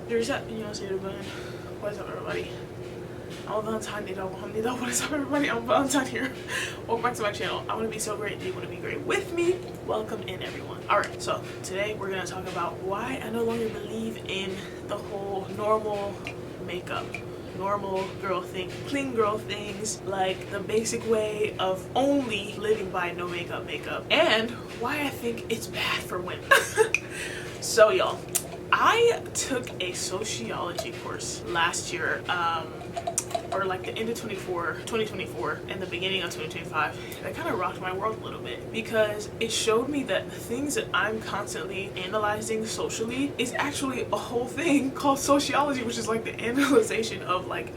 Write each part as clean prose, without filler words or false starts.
There's that, you know, say the what's up, everybody? I'm Valentine. What is up, everybody? I'm Valentine here. Welcome back to my channel. I want to be so great. Do you want to be great with me? Welcome in, everyone. Alright, so today we're going to talk about why I no longer believe in the whole normal makeup. Normal girl thing, clean girl things, like the basic way of only living by no makeup, and why I think it's bad for women. So y'all, I took a sociology course last year, or like the end of 2024 and the beginning of 2025. That kind of rocked my world a little bit because it showed me that the things that I'm constantly analyzing socially is actually a whole thing called sociology, which is like the analyzation of like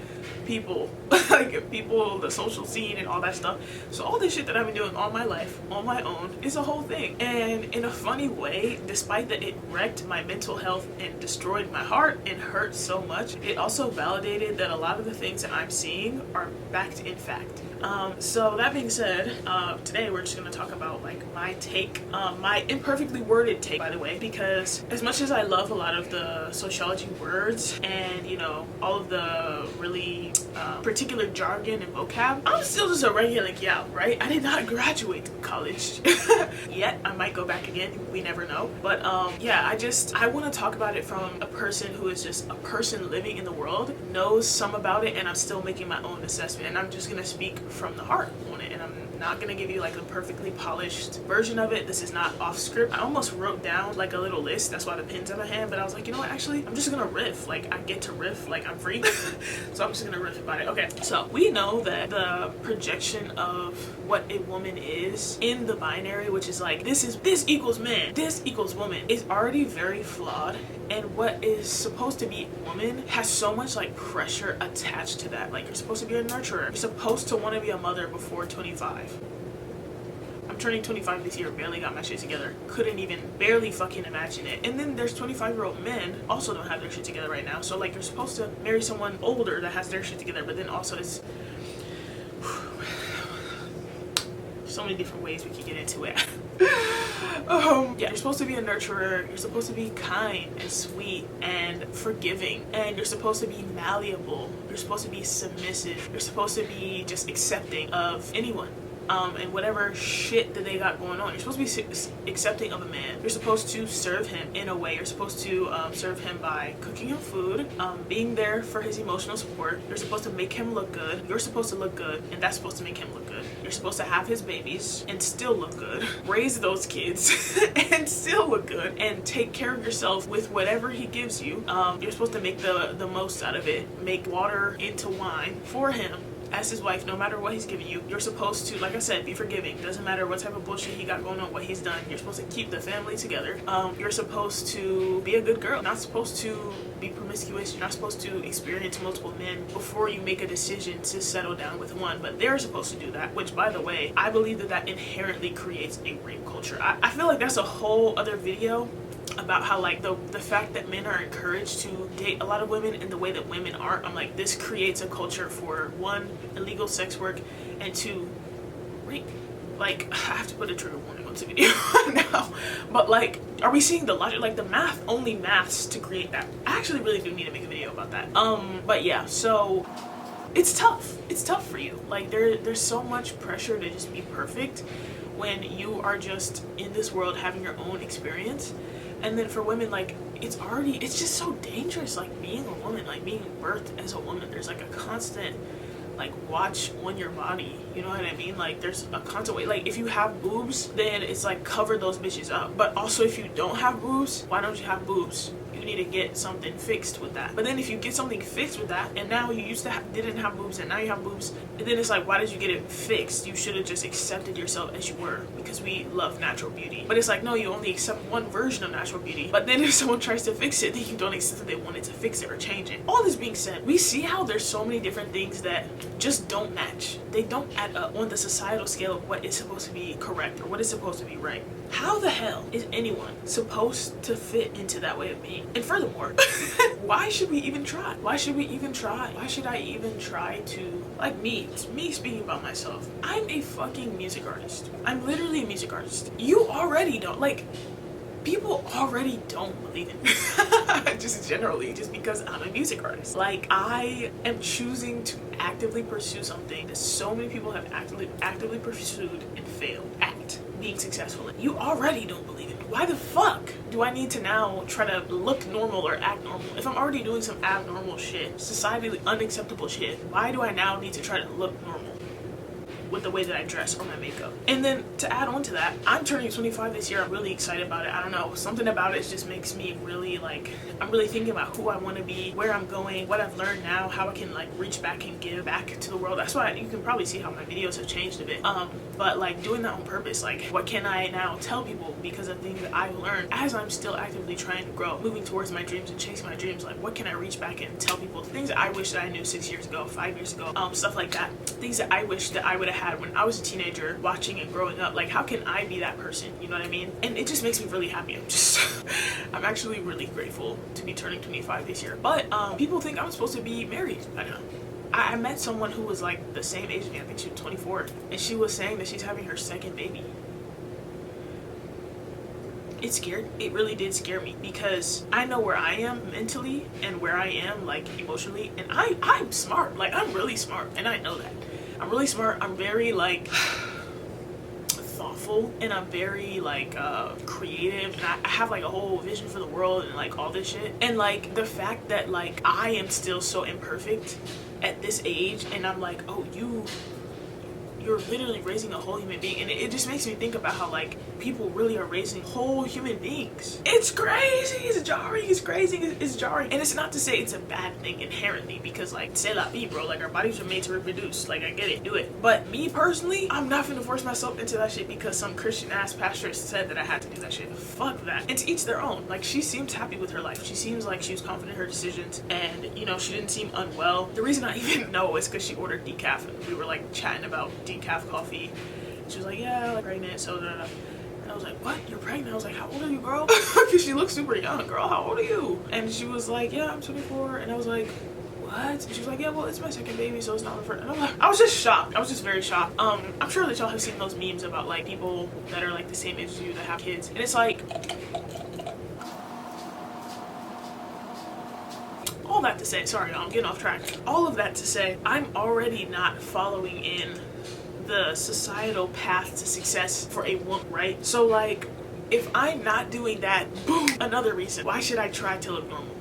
people, like people, the social scene and all that stuff. So all this shit that I've been doing all my life on my own is a whole thing. And in a funny way, despite that it wrecked my mental health and destroyed my heart and hurt so much, it also validated that a lot of the things that I'm seeing are backed in fact. So that being said, today we're just going to talk about like my take, my imperfectly worded take, by the way, because as much as I love a lot of the sociology words and, you know, all of the really particular jargon and vocab, I'm still just a regular gal, right? I did not graduate college yet. I might go back again, we never know. But yeah, I want to talk about it from a person who is just a person living in the world, knows some about it, and I'm still making my own assessment, and I'm just going to speak from the heart on it, and I'm not gonna give you like a perfectly polished version of it. This is not off script. I almost wrote down like a little list, that's why the pen's in my hand, but I was like, you know what, actually I'm just gonna riff. Like I get to riff, like I'm free. So I'm just gonna riff about it. Okay, so we know that the projection of what a woman is in the binary, which is like this equals man, this equals woman, is already very flawed. And what is supposed to be woman has so much like pressure attached to that. Like you're supposed to be a nurturer. You're supposed to want to be a mother before 25. I'm turning 25 this year, barely got my shit together. Couldn't even barely fucking imagine it. And then there's 25-year-old men also don't have their shit together right now. So like you're supposed to marry someone older that has their shit together, but then also it's so many different ways we can get into it. Yeah, you're supposed to be a nurturer, you're supposed to be kind and sweet and forgiving, and you're supposed to be malleable, you're supposed to be submissive, you're supposed to be just accepting of anyone. And whatever shit that they got going on. You're supposed to be accepting of a man. You're supposed to serve him in a way. You're supposed to serve him by cooking him food, being there for his emotional support. You're supposed to make him look good. You're supposed to look good, and that's supposed to make him look good. You're supposed to have his babies and still look good. Raise those kids and still look good. And take care of yourself with whatever he gives you. You're supposed to make the most out of it. Make water into wine for him as his wife, no matter what he's giving you. You're supposed to, like I said, be forgiving. Doesn't matter what type of bullshit he got going on, what he's done. You're supposed to keep the family together. You're supposed to be a good girl. You're not supposed to be promiscuous. You're not supposed to experience multiple men before you make a decision to settle down with one. But they're supposed to do that, which, by the way, I believe that inherently creates a rape culture. I feel like that's a whole other video about how like the fact that men are encouraged to date a lot of women and the way that women aren't. I'm like, this creates a culture for one, illegal sex work, and two, rape. Like, I have to put a trigger warning on this video now, but like, are we seeing the logic? Like the math only maths to create that. I actually really do need to make a video about that. But yeah, so it's tough for you. Like there's so much pressure to just be perfect when you are just in this world having your own experience. And then for women, like, it's just so dangerous, like, being a woman, like, being birthed as a woman. There's, like, a constant, like, watch on your body, you know what I mean? Like, there's a constant way, like, if you have boobs, then it's, like, cover those bitches up. But also, if you don't have boobs, why don't you have boobs? You need to get something fixed with that. But then if you get something fixed with that, and now you used to didn't have boobs, and now you have boobs, and then it's like, why did you get it fixed? You should have just accepted yourself as you were, because we love natural beauty. But it's like, no, you only accept one version of natural beauty. But then if someone tries to fix it, then you don't accept that they wanted to fix it or change it. All this being said, we see how there's so many different things that just don't match. They don't add up on the societal scale of what is supposed to be correct or what is supposed to be right. How the hell is anyone supposed to fit into that way of being? And furthermore, why should we even try? Why should we even try? Why should I even try to, like me speaking about myself, I'm a fucking music artist. I'm literally a music artist. You already don't, like, people already don't believe in me. Just generally, just because I'm a music artist. Like, I am choosing to actively pursue something that so many people have actively pursued and failed at being successful in. You already don't believe in me. Why the fuck do I need to now try to look normal or act normal? If I'm already doing some abnormal shit, societally unacceptable shit, why do I now need to try to look normal with the way that I dress or my makeup? And then to add on to that, I'm turning 25 this year. I'm really excited about it. I don't know, something about it just makes me really like, I'm really thinking about who I want to be, where I'm going, what I've learned now, how I can like reach back and give back to the world. That's why you can probably see how my videos have changed a bit. But like doing that on purpose, like what can I now tell people because of things that I've learned as I'm still actively trying to grow, moving towards my dreams and chasing my dreams. Like what can I reach back and tell people, things that I wish that I knew 6 years ago, 5 years ago, stuff like that, things that I wish that I would have had when I was a teenager watching and growing up. Like how can I be that person, you know what I mean? And it just makes me really happy. I'm actually really grateful to be turning 25 this year. But people think I'm supposed to be married by now. I met someone who was like the same age as me. I think she was 24, and she was saying that she's having her second baby. It really did scare me because I know where I am mentally and where I am like emotionally, and I'm smart. Like I'm really smart, and I know that. I'm really smart. I'm very like thoughtful, and I'm very like creative, and I have like a whole vision for the world and like all this shit. And like the fact that like I am still so imperfect at this age, and I'm like, oh, you're literally raising a whole human being. And it just makes me think about how like people really are raising whole human beings. It's crazy, it's jarring, it's crazy, it's jarring. And it's not to say it's a bad thing inherently, because like, c'est la vie, bro. Like our bodies are made to reproduce. Like I get it, do it. But me personally, I'm not gonna force myself into that shit because some Christian ass pastor said that I had to do that shit. Fuck that. And to each their own. Like she seems happy with her life. She seems like she was confident in her decisions, and you know, she didn't seem unwell. The reason I even know is because she ordered decaf, and we were like chatting about decaf coffee. She was like, yeah, like pregnant, so and I was like, what? You're pregnant? I was like, how old are you, girl? Because she looks super young. Girl, how old are you? And she was like, yeah, I'm 24. And I was like, what? And she was like, yeah, well, it's my second baby, so it's not my first. And I'm like, I was just shocked. I was just very shocked. I'm sure that y'all have seen those memes about like people that are like the same age as you that have kids, and it's like, all that to say, sorry y'all, I'm getting off track. All of that to say, I'm already not following in the societal path to success for a woman, right? So like, if I'm not doing that, boom, another reason. Why should I try to look normal?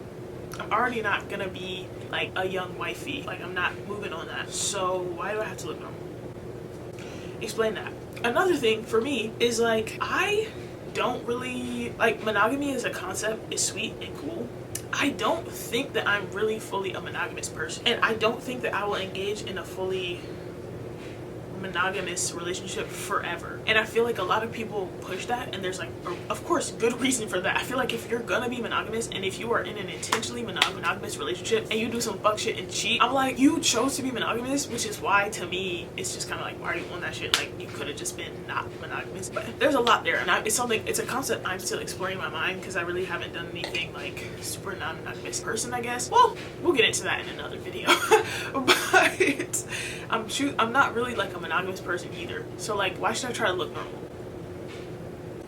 I'm already not gonna be like a young wifey. Like I'm not moving on that. So why do I have to look normal? Explain that. Another thing for me is like, I don't really, like monogamy as a concept is sweet and cool. I don't think that I'm really fully a monogamous person, and I don't think that I will engage in a fully monogamous relationship forever. And I feel like a lot of people push that, and there's like, of course, good reason for that. I feel like if you're gonna be monogamous, and if you are in an intentionally monogamous relationship and you do some fuck shit and cheat, I'm like, you chose to be monogamous, which is why to me it's just kind of like, why are you on that shit? Like you could have just been not monogamous. But there's a lot there, and it's a concept I'm still exploring in my mind, because I really haven't done anything like super non-monogamous person, I guess. Well, we'll get into that in another video. But I'm not really like a monogamous person either, so like, why should I try to look normal?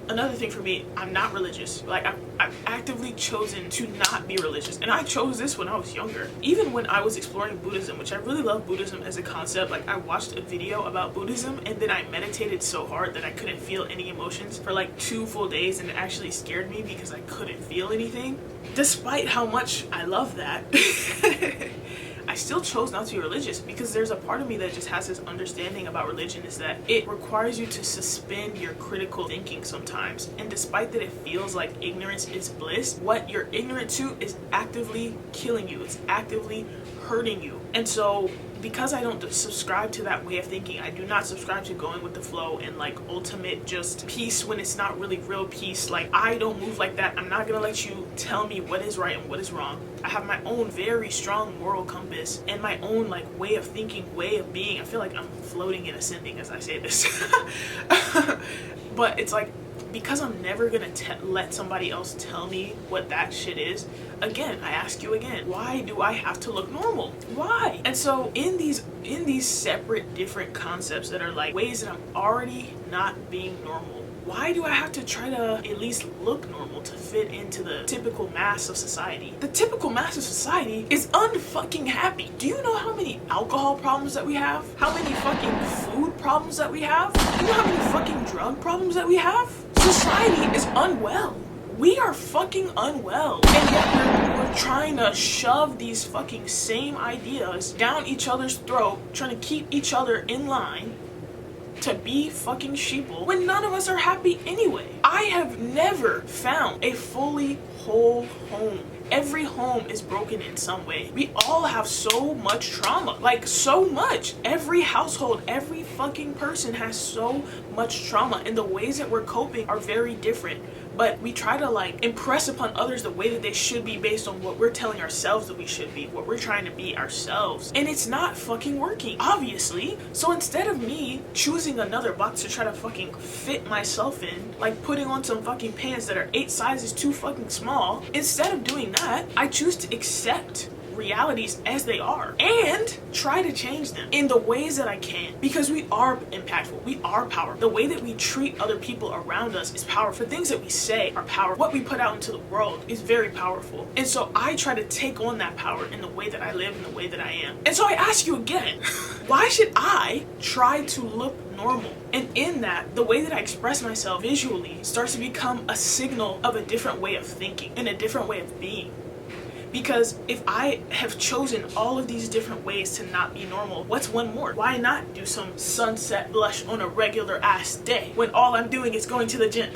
Another thing for me, I'm not religious. Like I've actively chosen to not be religious, and I chose this when I was younger. Even when I was exploring Buddhism, which I really love Buddhism as a concept. Like I watched a video about Buddhism, and then I meditated so hard that I couldn't feel any emotions for like 2 full days, and it actually scared me because I couldn't feel anything. Despite how much I love that, I still chose not to be religious, because there's a part of me that just has this understanding about religion, is that it requires you to suspend your critical thinking sometimes. And despite that it feels like ignorance is bliss, what you're ignorant to is actively killing you. It's actively hurting you. And so because I don't subscribe to that way of thinking, I do not subscribe to going with the flow and like ultimate just peace when it's not really real peace. Like I don't move like that. I'm not gonna let you tell me what is right and what is wrong. I have my own very strong moral compass and my own like way of thinking, way of being. I feel like I'm floating and ascending as I say this. But it's like, because I'm never gonna let somebody else tell me what that shit is, again, I ask you again, why do I have to look normal? Why? And so in these separate different concepts that are like ways that I'm already not being normal, Why do I have to try to at least look normal to fit into the typical mass of society? The typical mass of society is unfucking happy. Do you know how many alcohol problems that we have? How many fucking food problems that we have? Do you know how many fucking drug problems that we have? Society is unwell. We are fucking unwell, and yet we're trying to shove these fucking same ideas down each other's throat, trying to keep each other in line to be fucking sheeple when none of us are happy anyway. I have never found a fully whole home. Every home is broken in some way. We all have so much trauma, like so much. Every household, every fucking person has so much trauma, and the ways that we're coping are very different. But we try to like impress upon others the way that they should be based on what we're telling ourselves that we should be, what we're trying to be ourselves. And it's not fucking working, obviously. So instead of me choosing another box to try to fucking fit myself in, like putting on some fucking pants that are 8 sizes too fucking small, instead of doing that, I choose to accept realities as they are and try to change them in the ways that I can, because we are impactful, we are powerful. The way that we treat other people around us is powerful. The things that we say are powerful. What we put out into the world is very powerful, and so I try to take on that power in the way that I live, in the way that I am. And so I ask you again, why should I try to look normal? And in that, the way that I express myself visually starts to become a signal of a different way of thinking and a different way of being. Because if I have chosen all of these different ways to not be normal, what's one more? Why not do some sunset blush on a regular ass day when all I'm doing is going to the gym?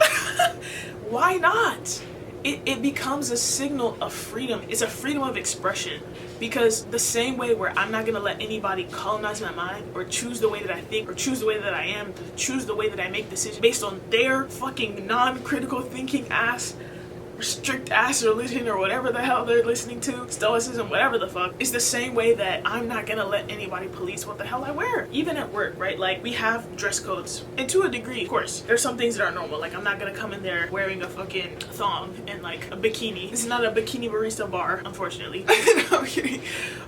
Why not? It becomes a signal of freedom. It's a freedom of expression, because the same way where I'm not gonna let anybody colonize my mind or choose the way that I think or choose the way that I am, choose the way that I make decisions based on their fucking non-critical thinking ass, strict ass religion or whatever the hell they're listening to, stoicism, whatever the fuck, is the same way that I'm not gonna let anybody police what the hell I wear. Even at work, right? Like, we have dress codes, and to a degree, of course, there's some things that are normal. Like, I'm not gonna come in there wearing a fucking thong and like a bikini. This is not a bikini barista bar, unfortunately. No, I'm kidding.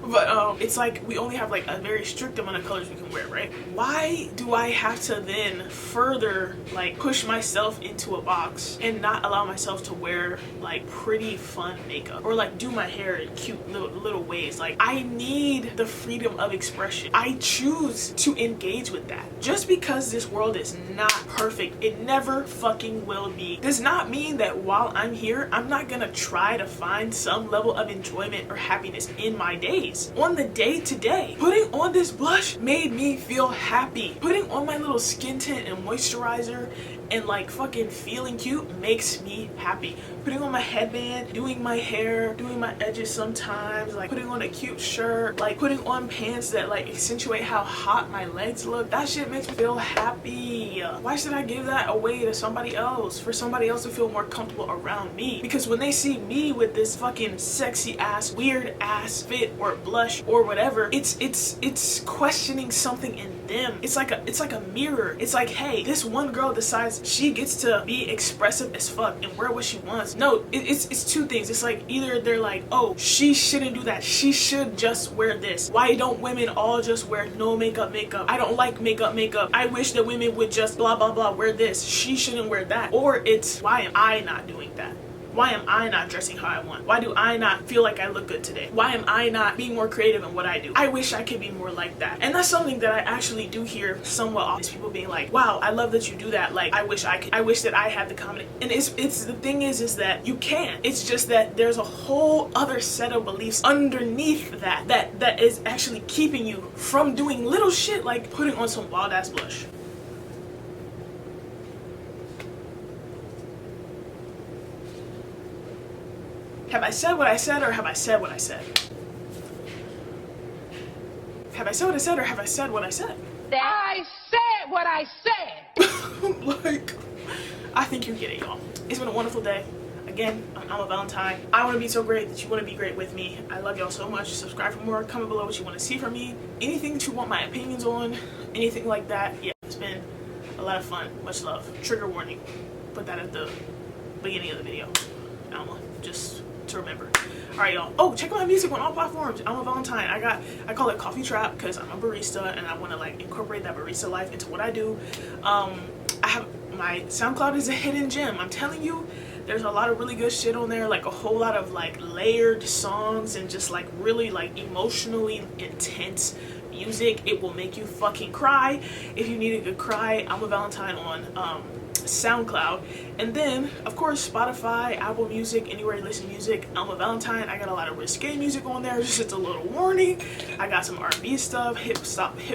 But it's like we only have like a very strict amount of colors we can wear, right? Why do I have to then further like push myself into a box and not allow myself to wear like pretty fun makeup or like do my hair in cute little ways? Like, I need the freedom of expression. I choose to engage with that. Just because this world is not perfect, it never fucking will be, does not mean that while I'm here, I'm not gonna try to find some level of enjoyment or happiness in my days. On the day to day, putting on this blush made me feel happy. Putting on my little skin tint and moisturizer and like fucking feeling cute makes me happy. Putting on my headband, doing my hair, doing my edges sometimes, like putting on a cute shirt, like putting on pants that like accentuate how hot my legs look, that shit makes me feel happy. Why should I give that away to somebody else, for somebody else to feel more comfortable around me? Because when they see me with this fucking sexy ass, weird ass fit or blush or whatever, it's questioning something in them. It's like a mirror. It's like, hey, this one girl decides she gets to be expressive as fuck and wear what she wants. No, it's two things. It's like, either they're like, oh, she shouldn't do that, she should just wear this. Why don't women all just wear no makeup? I don't like makeup. I wish that women would just blah blah blah wear this, she shouldn't wear that. Or it's, why am I not doing that? Why am I not dressing how I want? Why do I not feel like I look good today? Why am I not being more creative in what I do? I wish I could be more like that. And that's something that I actually do hear somewhat often, is people being like, wow, I love that you do that. Like, I wish I could. I wish that I had the confidence. And it's the thing is that you can. It's just that there's a whole other set of beliefs underneath that is actually keeping you from doing little shit like putting on some wild ass blush. Have I said what I said, or have I said what I said? Have I said what I said, or have I said what I said? I said what I said! Like, I think you're getting y'all. It's been a wonderful day. Again, I'm a Valentine. I want to be so great that you want to be great with me. I love y'all so much. Subscribe for more. Comment below what you want to see from me. Anything that you want my opinions on. Anything like that. Yeah, it's been a lot of fun. Much love. Trigger warning. Put that at the beginning of the video. I don't know. Just to remember. Alright, y'all. Oh, check out my music on all platforms. I'm a Valentine. I call it Coffee Trap because I'm a barista and I want to like incorporate that barista life into what I do. I my SoundCloud is a hidden gem. I'm telling you, there's a lot of really good shit on there, like a whole lot of like layered songs and just like really like emotionally intense music. It will make you fucking cry. If you need a good cry, I'm a Valentine on SoundCloud. And then of course Spotify, Apple Music, anywhere you listen to music, I'm a Valentine. I got a lot of risque music on there, just a little warning. I got some R&B stuff, hip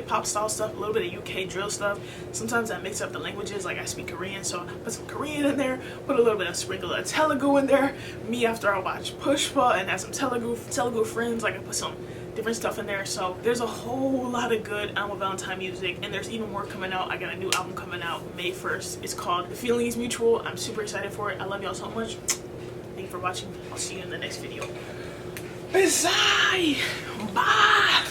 hop style stuff, a little bit of UK drill stuff. Sometimes I mix up the languages, like I speak Korean, so I put some Korean in there, put a little bit of sprinkle of Telugu in there. Me after I watch Pushpa and have some Telugu friends, like I put some different stuff in there. So there's a whole lot of good I'm a Valentine music, and there's even more coming out. I got a new album coming out May 1st. It's called The Feeling Is Mutual. I'm super excited for it. I love y'all so much. Thank you for watching. I'll see you in the next video. Bye.